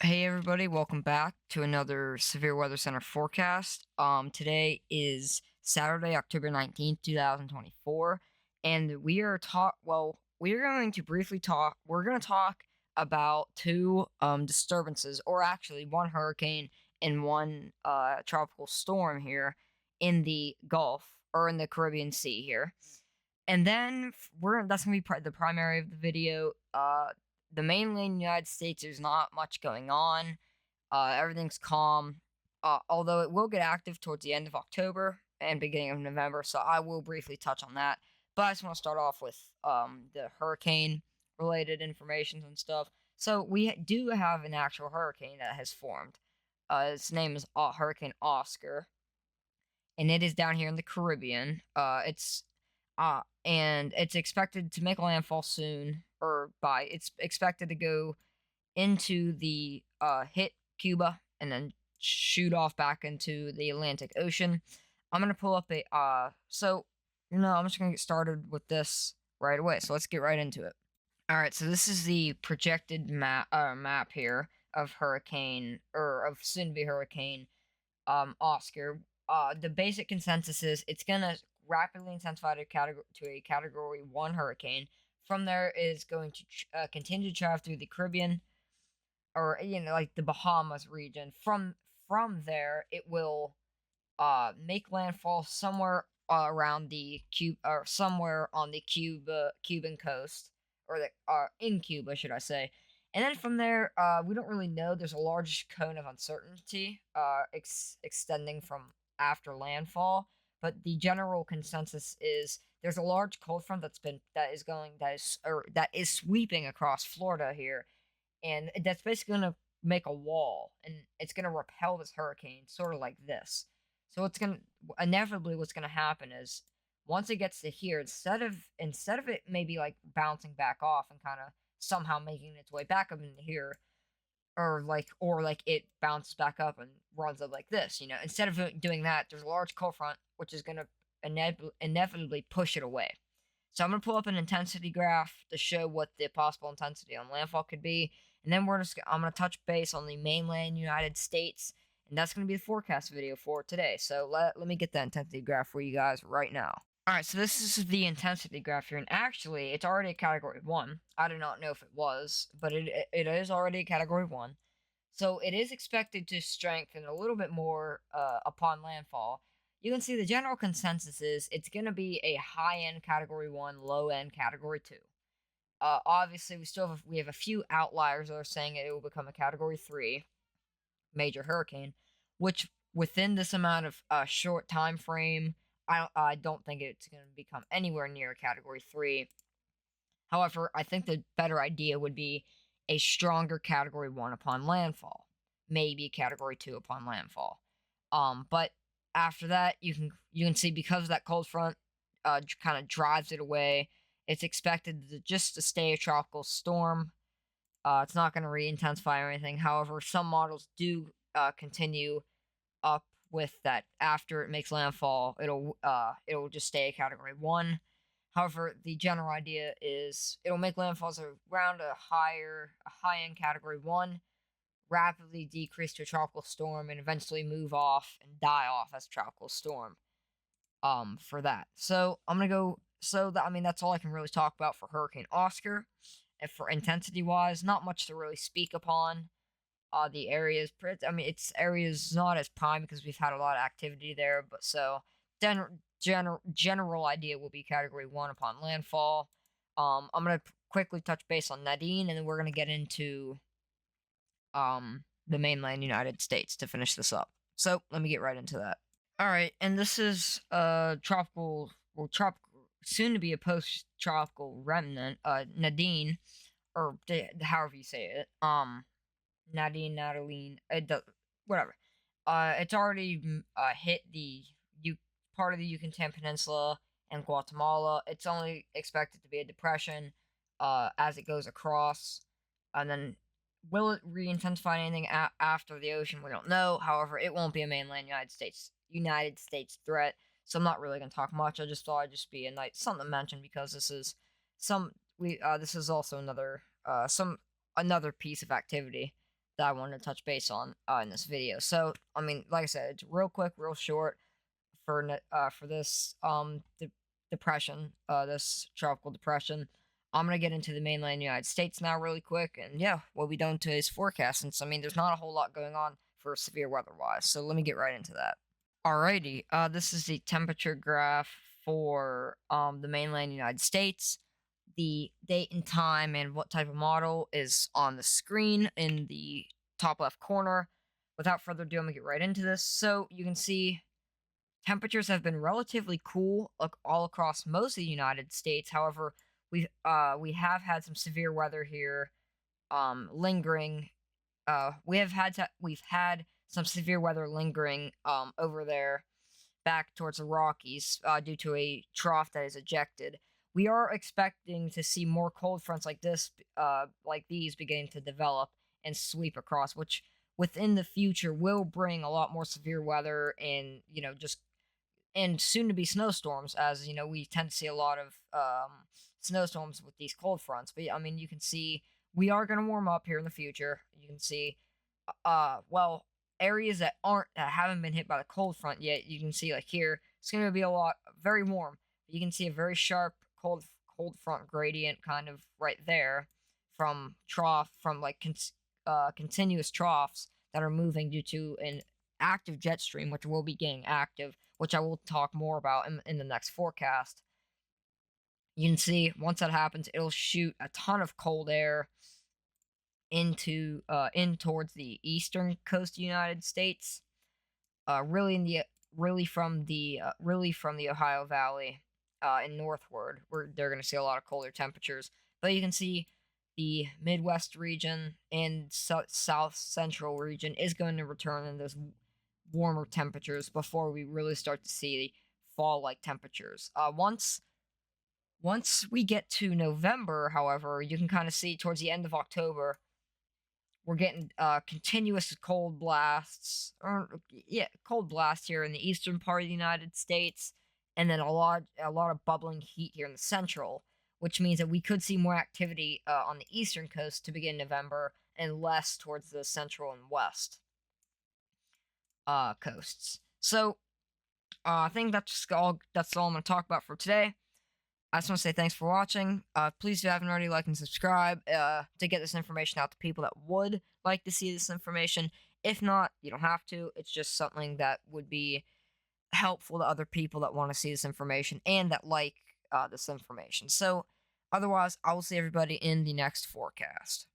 Hey everybody, welcome back to another Severe Weather Center forecast. Today is Saturday, October 19th, 2024, and we're going to briefly talk we're going to talk about two disturbances, or actually one hurricane and one tropical storm here in the Gulf, or in the Caribbean Sea here. And then we're that's going to be the primary of the video. The mainland United States, there's not much going on. Everything's calm, although it will get active towards the end of October and beginning of November. So I will briefly touch on that. But I just want to start off with the hurricane related information and stuff. So we do have an actual hurricane that has formed. Its name is Hurricane Oscar, and it is down here in the Caribbean. And it's expected to make landfall soon, it's expected to go into the hit Cuba and then shoot off back into the Atlantic Ocean. I'm gonna pull up I'm just gonna get started with this right away. So let's get right into it. All right, so this is the projected map here of hurricane, or of soon to be hurricane Oscar. The basic consensus is it's gonna rapidly intensify to a category 1 hurricane. From there is going to continue to travel through the Caribbean, or like the Bahamas region. From there, it will make landfall somewhere around the or somewhere on the Cuban coast, or the in Cuba, should I say. And then from there, we don't really know. There's a large cone of uncertainty extending from after landfall, but the general consensus is there's a large cold front that is sweeping across Florida here, and that's basically going to make a wall, and it's going to repel this hurricane, sort of like this. So it's going to inevitably what's going to happen is once it gets to here, instead of it maybe like bouncing back off and kind of somehow making its way back up into here, or like it bounces back up and runs up like this, instead of doing that, there's a large cold front which is going to inevitably push it away. So I'm going to pull up an intensity graph to show what the possible intensity on landfall could be. And then I'm going to touch base on the mainland United States. And that's going to be the forecast video for today. So let me get that intensity graph for you guys right now. All right, so this is the intensity graph here. And actually, it's already a category 1. I do not know if it was, but it is already a category 1. So it is expected to strengthen a little bit more upon landfall. You can see the general consensus is it's going to be a high end category 1, low end category 2. Obviously, we have a few outliers that are saying it will become a category 3 major hurricane, which within this amount of short time frame, I don't think it's going to become anywhere near a category 3. However, I think the better idea would be a stronger category 1 upon landfall, maybe category 2 upon landfall. But after that, you can see, because of that cold front kind of drives it away, it's expected to stay a tropical storm. It's not going to re-intensify or anything. However, some models do continue up with that. After it makes landfall, it'll just stay a category 1. However, the general idea is it'll make landfalls around a high end category 1, rapidly decrease to a tropical storm, and eventually move off and die off as a tropical storm. For that. So I'm gonna go. That's all I can really talk about for Hurricane Oscar. And for intensity wise, not much to really speak upon. The areas, its areas not as prime because we've had a lot of activity there, but so general idea will be category 1 upon landfall. I'm gonna quickly touch base on Nadine, and then we're gonna get into the mainland United States to finish this up. So let me get right into that. All right, and this is tropical, soon to be a post tropical remnant, Nadine, or however you say it. Nadine, Nataline, whatever. It's already hit the part of the Yucatan Peninsula and Guatemala. It's only expected to be a depression as it goes across, and then will it re-intensify anything after the ocean? We don't know. However, it won't be a mainland United States threat. So I'm not really gonna talk much. I just thought it'd just be a nice something to mention, because this is also another piece of activity that I wanted to touch base on in this video. So, I mean, like I said, it's real quick, real short for this depression, this tropical depression. I'm gonna get into the mainland United States now, really quick, and yeah, we'll be done today's forecast. Since I mean, there's not a whole lot going on for severe weather wise, so let me get right into that. Alrighty, this is the temperature graph for the mainland United States. The date and time and what type of model is on the screen in the top left corner. Without further ado, I'm gonna get right into this. So you can see temperatures have been relatively cool all across most of the United States. However, we have had some severe weather here, lingering. We've had some severe weather lingering over there back towards the Rockies due to a trough that is ejected. We are expecting to see more cold fronts like these, beginning to develop and sweep across, which within the future will bring a lot more severe weather and just and soon to be snowstorms, as we tend to see a lot of snowstorms with these cold fronts. But I mean, you can see we are going to warm up here in the future. You can see well, areas that haven't been hit by the cold front yet, you can see like here it's going to be a lot very warm. You can see a very sharp cold front gradient kind of right there from like continuous troughs that are moving due to an active jet stream, which will be getting active, which I will talk more about in the next forecast. You can see once that happens, it'll shoot a ton of cold air in towards the eastern coast of the United States, really from the Ohio Valley and northward, where they're going to see a lot of colder temperatures. But you can see the Midwest region and South Central region is going to return in those warmer temperatures before we really start to see fall-like temperatures. Once we get to November, however, you can kind of see towards the end of October, we're getting continuous cold blasts, cold blasts here in the eastern part of the United States, and then a lot of bubbling heat here in the central, which means that we could see more activity on the eastern coast to begin November and less towards the central and west coasts. So I think that's all I'm going to talk about for today. I just want to say thanks for watching. Please, if you haven't already, like and subscribe to get this information out to people that would like to see this information. If not, you don't have to. It's just something that would be helpful to other people that want to see this information and that like this information. So, otherwise, I will see everybody in the next forecast.